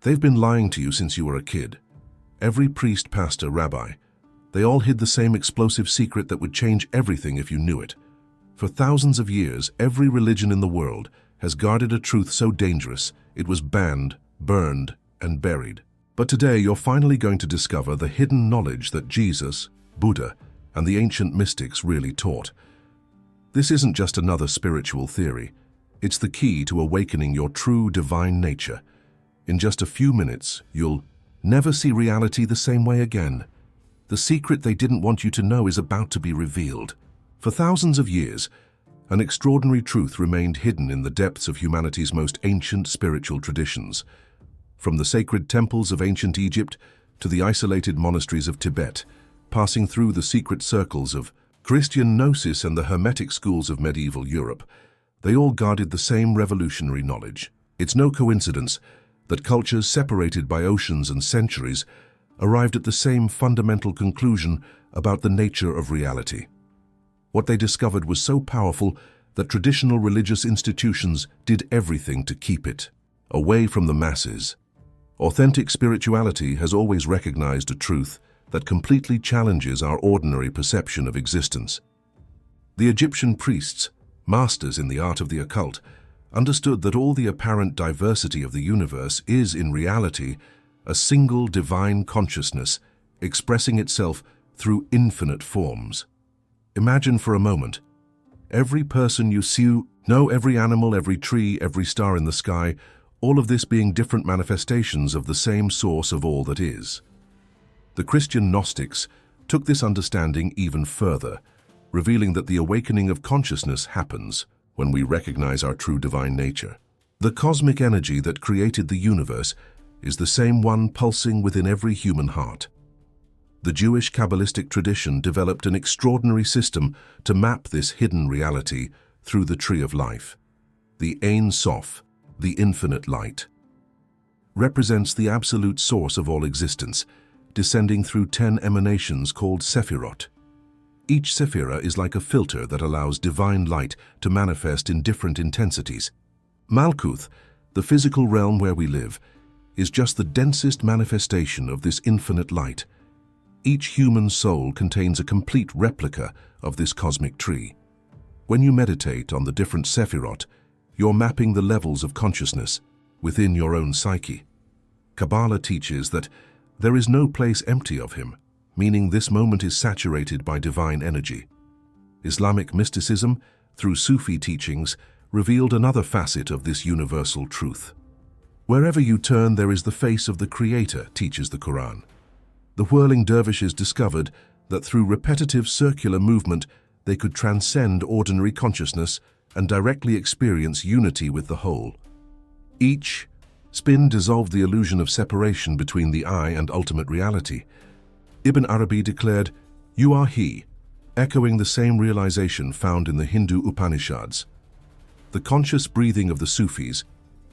They've been lying to you since you were a kid. Every priest, pastor, rabbi, they all hid the same explosive secret that would change everything if you knew it. For thousands of years, every religion in the world has guarded a truth so dangerous it was banned, burned, and buried. But today you're finally going to discover the hidden knowledge that Jesus, Buddha, and the ancient mystics really taught. This isn't just another spiritual theory. It's the key to awakening your true divine nature. In just a few minutes, you'll never see reality the same way again. The secret they didn't want you to know is about to be revealed. For thousands of years, an extraordinary truth remained hidden in the depths of humanity's most ancient spiritual traditions. From the sacred temples of ancient Egypt to the isolated monasteries of Tibet, passing through the secret circles of Christian Gnosis and the Hermetic schools of medieval Europe, they all guarded the same revolutionary knowledge. It's no coincidence that cultures separated by oceans and centuries arrived at the same fundamental conclusion about the nature of reality. What they discovered was so powerful that traditional religious institutions did everything to keep it away from the masses. Authentic spirituality has always recognized a truth that completely challenges our ordinary perception of existence. The Egyptian priests, masters in the art of the occult, understood that all the apparent diversity of the universe is, in reality, a single divine consciousness expressing itself through infinite forms. Imagine for a moment, every person you see, every animal, every tree, every star in the sky, all of this being different manifestations of the same source of all that is. The Christian Gnostics took this understanding even further, revealing that the awakening of consciousness happens when we recognize our true divine nature. The cosmic energy that created the universe is the same one pulsing within every human heart. The Jewish Kabbalistic tradition developed an extraordinary system to map this hidden reality through the tree of life. The Ein Sof, the infinite light, represents the absolute source of all existence, descending through 10 emanations called Sephirot. Each Sephira is like a filter that allows divine light to manifest in different intensities. Malkuth, the physical realm where we live, is just the densest manifestation of this infinite light. Each human soul contains a complete replica of this cosmic tree. When you meditate on the different Sephirot, you're mapping the levels of consciousness within your own psyche. Kabbalah teaches that there is no place empty of him, meaning this moment is saturated by divine energy. Islamic mysticism, through Sufi teachings, revealed another facet of this universal truth. Wherever you turn, there is the face of the Creator, teaches the Quran. The whirling dervishes discovered that through repetitive circular movement, they could transcend ordinary consciousness and directly experience unity with the whole. Each spin dissolved the illusion of separation between the I and ultimate reality. Ibn Arabi declared, "You are He," echoing the same realization found in the Hindu Upanishads. The conscious breathing of the Sufis,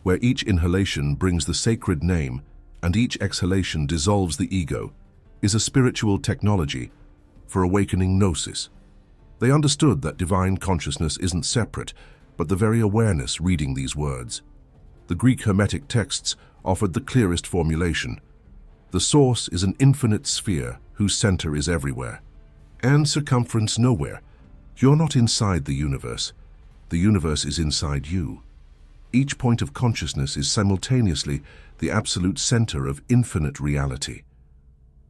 where each inhalation brings the sacred name and each exhalation dissolves the ego, is a spiritual technology for awakening gnosis. They understood that divine consciousness isn't separate, but the very awareness reading these words. The Greek Hermetic texts offered the clearest formulation. The source is an infinite sphere whose center is everywhere, and circumference nowhere. You're not inside the universe. The universe is inside you. Each point of consciousness is simultaneously the absolute center of infinite reality.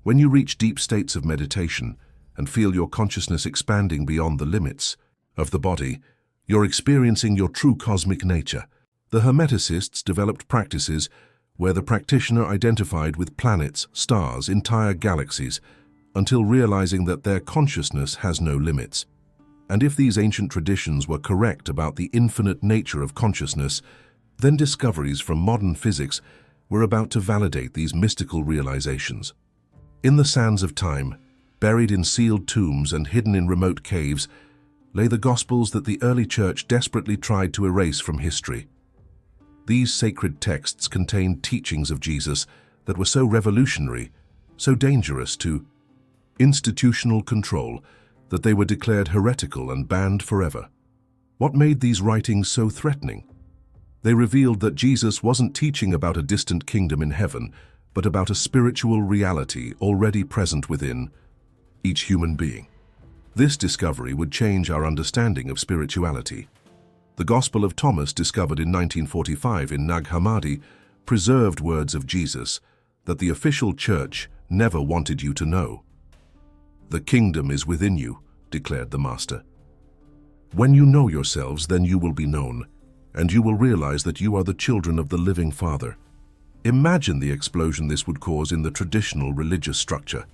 When you reach deep states of meditation and feel your consciousness expanding beyond the limits of the body, you're experiencing your true cosmic nature. The Hermeticists developed practices where the practitioner identified with planets, stars, entire galaxies, until realizing that their consciousness has no limits. And if these ancient traditions were correct about the infinite nature of consciousness, then discoveries from modern physics were about to validate these mystical realizations. In the sands of time, buried in sealed tombs and hidden in remote caves, lay the Gospels that the early church desperately tried to erase from history. These sacred texts contained teachings of Jesus that were so revolutionary, so dangerous to institutional control, that they were declared heretical and banned forever. What made these writings so threatening? They revealed that Jesus wasn't teaching about a distant kingdom in heaven, but about a spiritual reality already present within each human being. This discovery would change our understanding of spirituality. The Gospel of Thomas, discovered in 1945 in Nag Hammadi, preserved words of Jesus that the official church never wanted you to know. "The kingdom is within you," declared the Master. "When you know yourselves, then you will be known, and you will realize that you are the children of the living Father." Imagine the explosion this would cause in the traditional religious structure.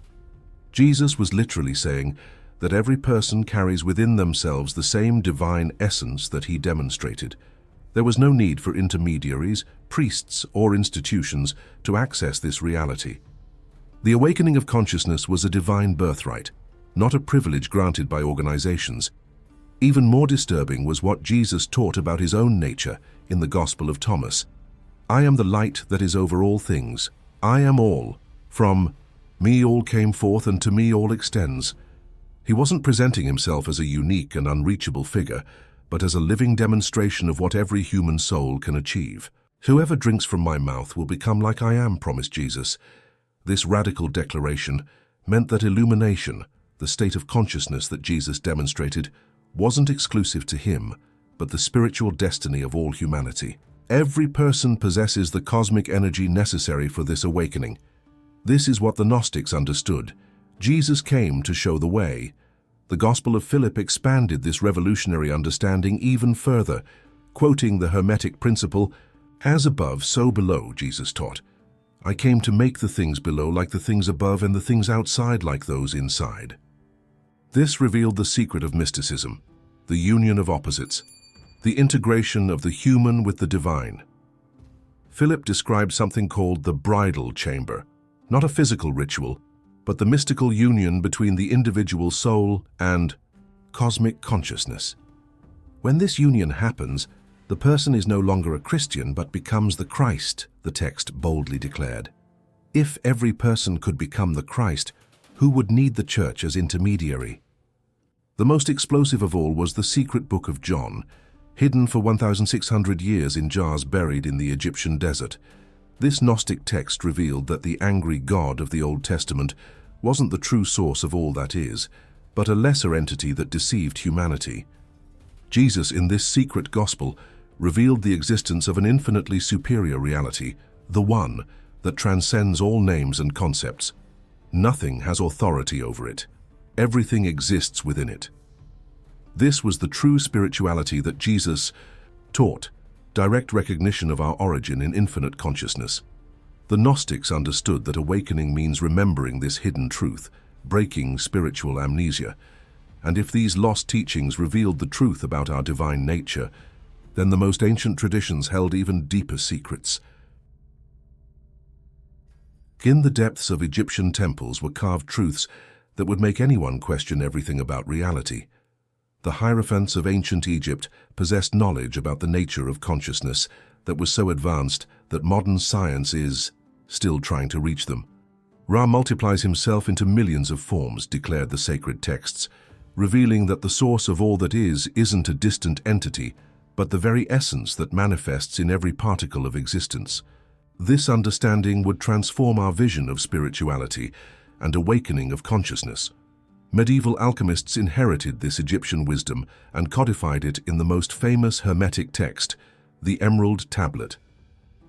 Jesus was literally saying that every person carries within themselves the same divine essence that he demonstrated. There was no need for intermediaries, priests, or institutions to access this reality. The awakening of consciousness was a divine birthright, not a privilege granted by organizations. Even more disturbing was what Jesus taught about his own nature in the Gospel of Thomas. "I am the light that is over all things. I am all. From me all came forth, and to me all extends." He wasn't presenting himself as a unique and unreachable figure, but as a living demonstration of what every human soul can achieve. "Whoever drinks from my mouth will become like I am," promised Jesus. This radical declaration meant that illumination, the state of consciousness that Jesus demonstrated, wasn't exclusive to him, but the spiritual destiny of all humanity. Every person possesses the cosmic energy necessary for this awakening. This is what the Gnostics understood. Jesus came to show the way. The Gospel of Philip expanded this revolutionary understanding even further, quoting the Hermetic principle, "As above, so below," Jesus taught. "I came to make the things below like the things above, and the things outside like those inside." This revealed the secret of mysticism, the union of opposites, the integration of the human with the divine. Philip described something called the bridal chamber, not a physical ritual, but the mystical union between the individual soul and cosmic consciousness. When this union happens, the person is no longer a Christian but becomes the Christ, the text boldly declared. If every person could become the Christ, who would need the church as intermediary? The most explosive of all was the secret book of John, hidden for 1,600 years in jars buried in the Egyptian desert. This Gnostic text revealed that the angry God of the Old Testament wasn't the true source of all that is, but a lesser entity that deceived humanity. Jesus, in this secret gospel, revealed the existence of an infinitely superior reality, the one that transcends all names and concepts. Nothing has authority over it. Everything exists within it. This was the true spirituality that Jesus taught, direct recognition of our origin in infinite consciousness. The Gnostics understood that awakening means remembering this hidden truth, breaking spiritual amnesia. And if these lost teachings revealed the truth about our divine nature, then the most ancient traditions held even deeper secrets. In the depths of Egyptian temples were carved truths that would make anyone question everything about reality. The hierophants of ancient Egypt possessed knowledge about the nature of consciousness that was so advanced that modern science is still trying to reach them. Ra multiplies himself into millions of forms, declared the sacred texts, revealing that the source of all that isn't a distant entity, but the very essence that manifests in every particle of existence. This understanding would transform our vision of spirituality and awakening of consciousness. Medieval alchemists inherited this Egyptian wisdom and codified it in the most famous Hermetic text, the Emerald Tablet.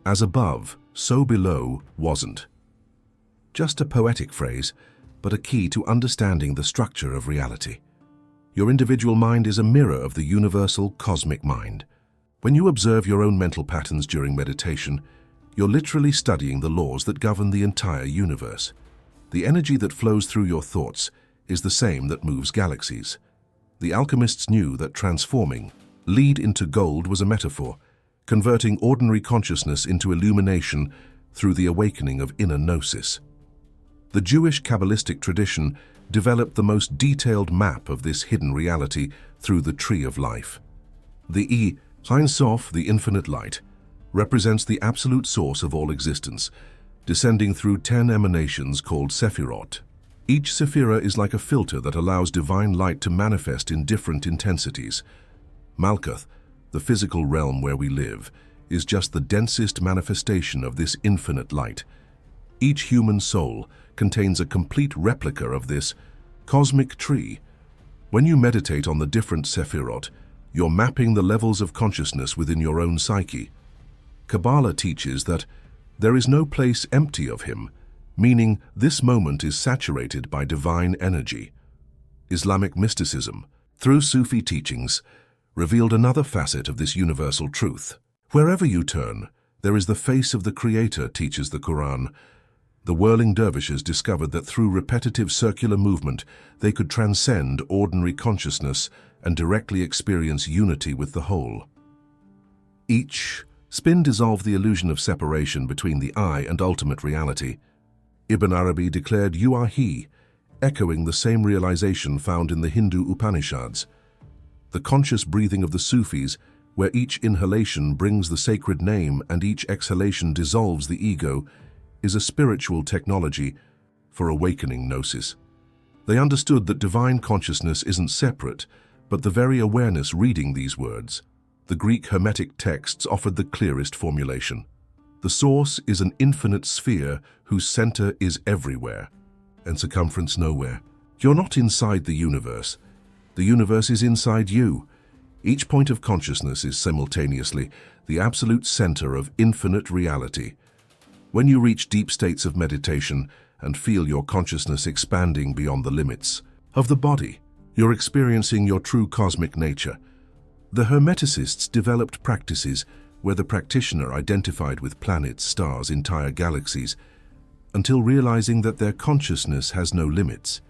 "As above, so below" wasn't just a poetic phrase, but a key to understanding the structure of reality. Your individual mind is a mirror of the universal cosmic mind. When you observe your own mental patterns during meditation, you're literally studying the laws that govern the entire universe. The energy that flows through your thoughts is the same that moves galaxies. The alchemists knew that transforming lead into gold was a metaphor, converting ordinary consciousness into illumination through the awakening of inner gnosis. The Jewish Kabbalistic tradition developed the most detailed map of this hidden reality through the Tree of Life. The Ein Sof, the infinite light, represents the absolute source of all existence, descending through 10 emanations called Sephirot. Each Sephira is like a filter that allows divine light to manifest in different intensities. Malkuth, the physical realm where we live, is just the densest manifestation of this infinite light. Each human soul contains a complete replica of this cosmic tree. When you meditate on the different sephirot, you're mapping the levels of consciousness within your own psyche. Kabbalah teaches that there is no place empty of him, meaning this moment is saturated by divine energy. Islamic mysticism, through Sufi teachings, revealed another facet of this universal truth. Wherever you turn, there is the face of the Creator, teaches the Quran. The whirling dervishes discovered that through repetitive circular movement, they could transcend ordinary consciousness and directly experience unity with the whole. Each spin dissolved the illusion of separation between the I and ultimate reality. Ibn Arabi declared, "You are He," echoing the same realization found in the Hindu Upanishads. The conscious breathing of the Sufis, where each inhalation brings the sacred name and each exhalation dissolves the ego, is a spiritual technology for awakening gnosis. They understood that divine consciousness isn't separate, but the very awareness reading these words. The Greek Hermetic texts offered the clearest formulation. The source is an infinite sphere whose center is everywhere and circumference nowhere. You're not inside the universe. The universe is inside you. Each point of consciousness is simultaneously the absolute center of infinite reality. When you reach deep states of meditation and feel your consciousness expanding beyond the limits of the body, you're experiencing your true cosmic nature. The Hermeticists developed practices where the practitioner identified with planets, stars, entire galaxies, until realizing that their consciousness has no limits.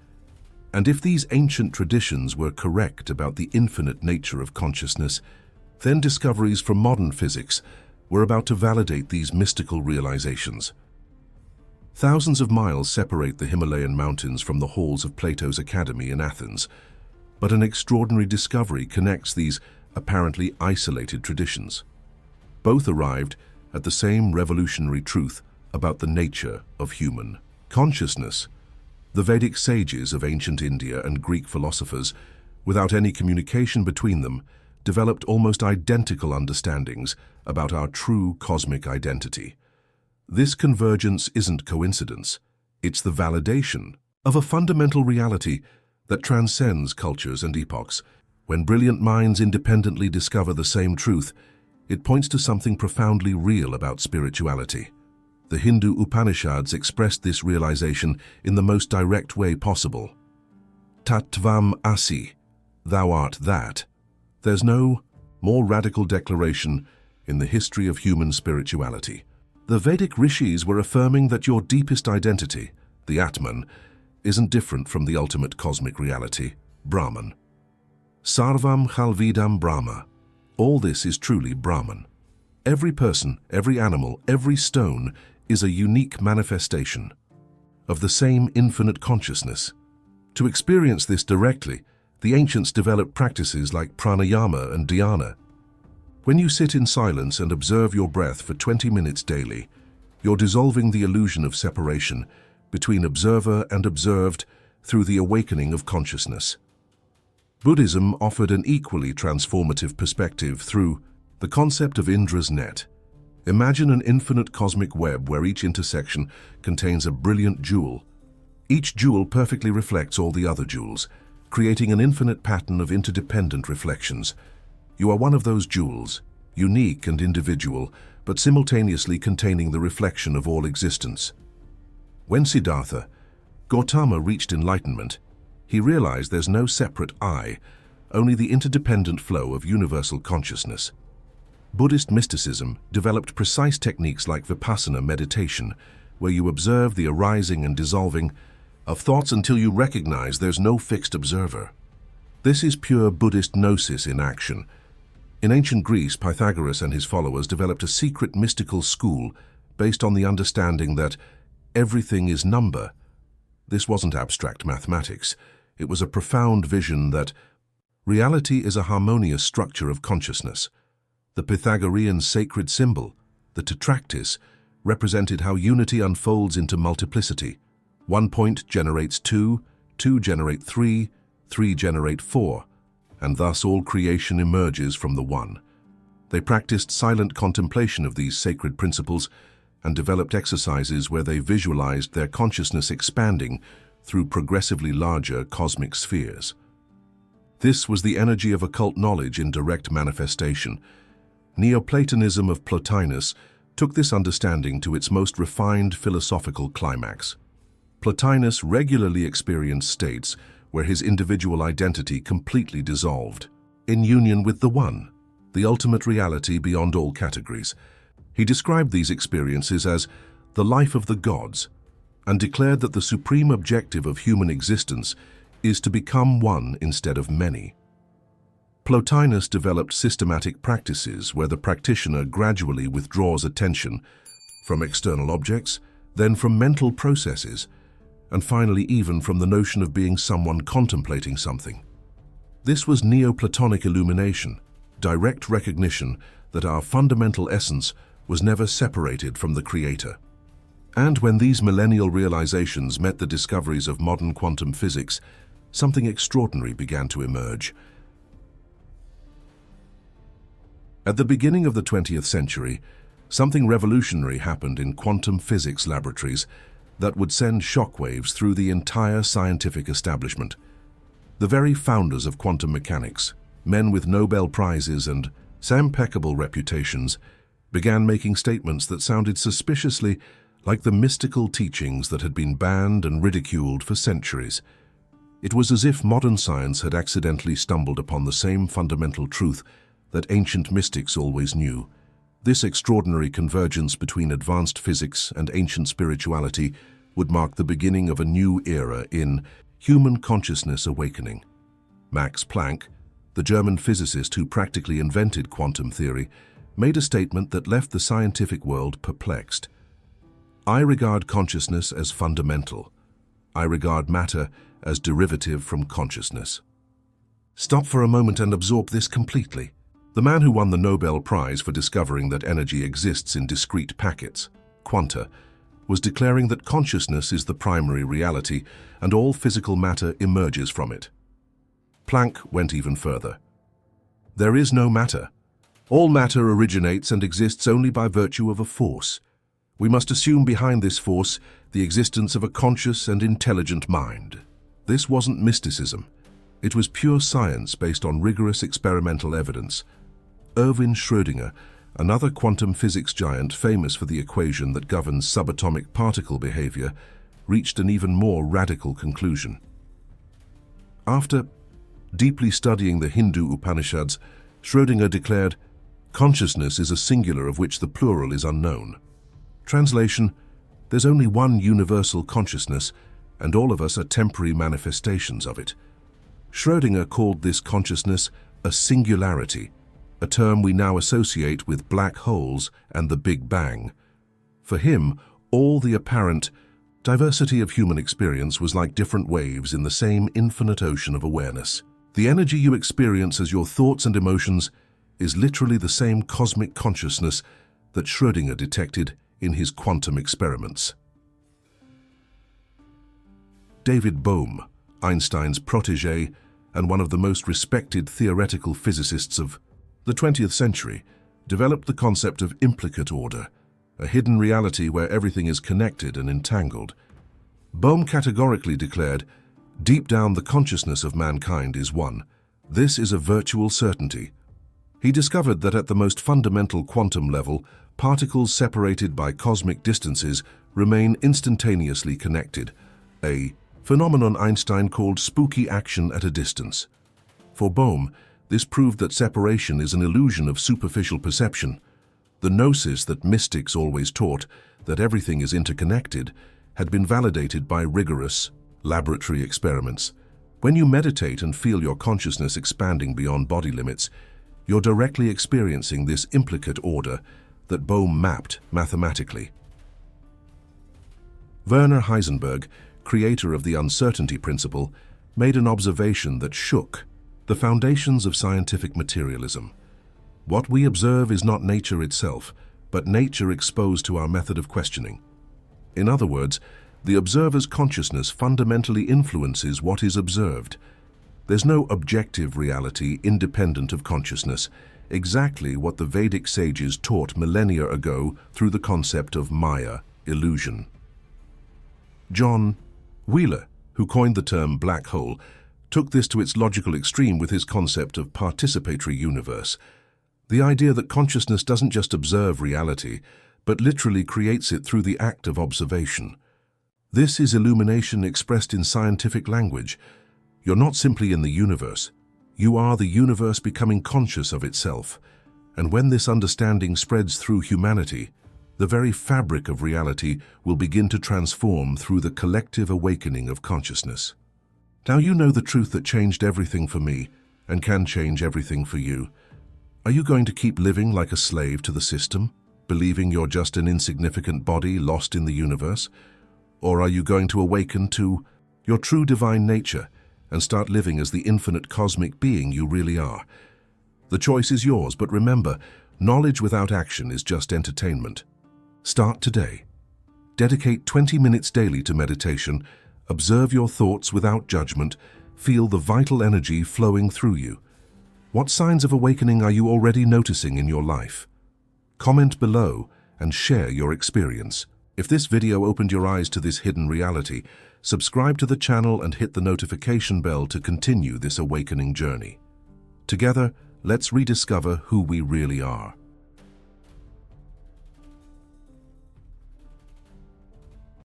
And if these ancient traditions were correct about the infinite nature of consciousness, then discoveries from modern physics were about to validate these mystical realizations. Thousands of miles separate the Himalayan mountains from the halls of Plato's Academy in Athens, but an extraordinary discovery connects these apparently isolated traditions. Both arrived at the same revolutionary truth about the nature of human consciousness. The Vedic sages of ancient India and Greek philosophers, without any communication between them, developed almost identical understandings about our true cosmic identity. This convergence isn't coincidence. It's the validation of a fundamental reality that transcends cultures and epochs. When brilliant minds independently discover the same truth, it points to something profoundly real about spirituality. The Hindu Upanishads expressed this realization in the most direct way possible. Tattvam asi, thou art that. There's no more radical declaration in the history of human spirituality. The Vedic rishis were affirming that your deepest identity, the Atman, isn't different from the ultimate cosmic reality, Brahman. Sarvam Khalvidam Brahma. All this is truly Brahman. Every person, every animal, every stone is a unique manifestation of the same infinite consciousness. To experience this directly, the ancients developed practices like pranayama and dhyana. When you sit in silence and observe your breath for 20 minutes daily, you're dissolving the illusion of separation between observer and observed through the awakening of consciousness. Buddhism offered an equally transformative perspective through the concept of Indra's net. Imagine an infinite cosmic web where each intersection contains a brilliant jewel. Each jewel perfectly reflects all the other jewels, creating an infinite pattern of interdependent reflections. You are one of those jewels, unique and individual, but simultaneously containing the reflection of all existence. When Siddhartha, Gautama, reached enlightenment, he realized there's no separate I, only the interdependent flow of universal consciousness. Buddhist mysticism developed precise techniques like vipassana meditation, where you observe the arising and dissolving of thoughts until you recognize there's no fixed observer. This is pure Buddhist gnosis in action. In ancient Greece, Pythagoras and his followers developed a secret mystical school based on the understanding that everything is number. This wasn't abstract mathematics. It was a profound vision that reality is a harmonious structure of consciousness. The Pythagorean sacred symbol, the tetractys, represented how unity unfolds into multiplicity. 1 point generates 2, 2 generate 3, 3 generate 4, and thus all creation emerges from the one. They practiced silent contemplation of these sacred principles and developed exercises where they visualized their consciousness expanding through progressively larger cosmic spheres. This was the energy of occult knowledge in direct manifestation. Neoplatonism of Plotinus took this understanding to its most refined philosophical climax. Plotinus regularly experienced states where his individual identity completely dissolved, in union with the One, the ultimate reality beyond all categories. He described these experiences as the life of the gods and declared that the supreme objective of human existence is to become one instead of many. Plotinus developed systematic practices where the practitioner gradually withdraws attention from external objects, then from mental processes, and finally even from the notion of being someone contemplating something. This was Neoplatonic illumination, direct recognition that our fundamental essence was never separated from the Creator. And when these millennial realizations met the discoveries of modern quantum physics, something extraordinary began to emerge. At the beginning of the 20th century, something revolutionary happened in quantum physics laboratories that would send shockwaves through the entire scientific establishment. The very founders of quantum mechanics, men with Nobel Prizes and impeccable reputations, began making statements that sounded suspiciously like the mystical teachings that had been banned and ridiculed for centuries. It was as if modern science had accidentally stumbled upon the same fundamental truth that ancient mystics always knew. This extraordinary convergence between advanced physics and ancient spirituality would mark the beginning of a new era in human consciousness awakening. Max Planck, the German physicist who practically invented quantum theory, made a statement that left the scientific world perplexed. "I regard consciousness as fundamental. I regard matter as derivative from consciousness." Stop for a moment and absorb this completely. The man who won the Nobel Prize for discovering that energy exists in discrete packets, quanta, was declaring that consciousness is the primary reality and all physical matter emerges from it. Planck went even further. There is no matter. All matter originates and exists only by virtue of a force. We must assume behind this force the existence of a conscious and intelligent mind. This wasn't mysticism. It was pure science based on rigorous experimental evidence. Erwin Schrödinger, another quantum physics giant famous for the equation that governs subatomic particle behavior, reached an even more radical conclusion. After deeply studying the Hindu Upanishads, Schrödinger declared, "Consciousness is a singular of which the plural is unknown." Translation: there's only one universal consciousness, and all of us are temporary manifestations of it. Schrödinger called this consciousness a singularity, a term we now associate with black holes and the Big Bang. For him, all the apparent diversity of human experience was like different waves in the same infinite ocean of awareness. The energy you experience as your thoughts and emotions is literally the same cosmic consciousness that Schrödinger detected in his quantum experiments. David Bohm, Einstein's protégé and one of the most respected theoretical physicists of the 20th century, developed the concept of implicate order, a hidden reality where everything is connected and entangled. Bohm categorically declared, "Deep down the consciousness of mankind is one. This is a virtual certainty." He discovered that at the most fundamental quantum level, particles separated by cosmic distances remain instantaneously connected, a phenomenon Einstein called spooky action at a distance. For Bohm, this proved that separation is an illusion of superficial perception. The gnosis that mystics always taught, that everything is interconnected, had been validated by rigorous laboratory experiments. When you meditate and feel your consciousness expanding beyond body limits, you're directly experiencing this implicate order that Bohm mapped mathematically. Werner Heisenberg, creator of the uncertainty principle, made an observation that shook the foundations of scientific materialism. What we observe is not nature itself, but nature exposed to our method of questioning. In other words, the observer's consciousness fundamentally influences what is observed. There's no objective reality independent of consciousness. exactly what the Vedic sages taught millennia ago through the concept of Maya, illusion. John Wheeler, who coined the term black hole, took this to its logical extreme with his concept of participatory universe, the idea that consciousness doesn't just observe reality, but literally creates it through the act of observation. This is illumination expressed in scientific language. You're not simply in the universe. You are the universe becoming conscious of itself. And when this understanding spreads through humanity, the very fabric of reality will begin to transform through the collective awakening of consciousness. Now you know the truth that changed everything for me and can change everything for you. Are you going to keep living like a slave to the system, believing you're just an insignificant body lost in the universe? Or are you going to awaken to your true divine nature and start living as the infinite cosmic being you really are? The choice is yours, but remember, knowledge without action is just entertainment. Start today. Dedicate 20 minutes daily to meditation. Observe your thoughts without judgment. Feel the vital energy flowing through you. What signs of awakening are you already noticing in your life? Comment below and share your experience. If this video opened your eyes to this hidden reality, subscribe to the channel and hit the notification bell to continue this awakening journey. Together, let's rediscover who we really are.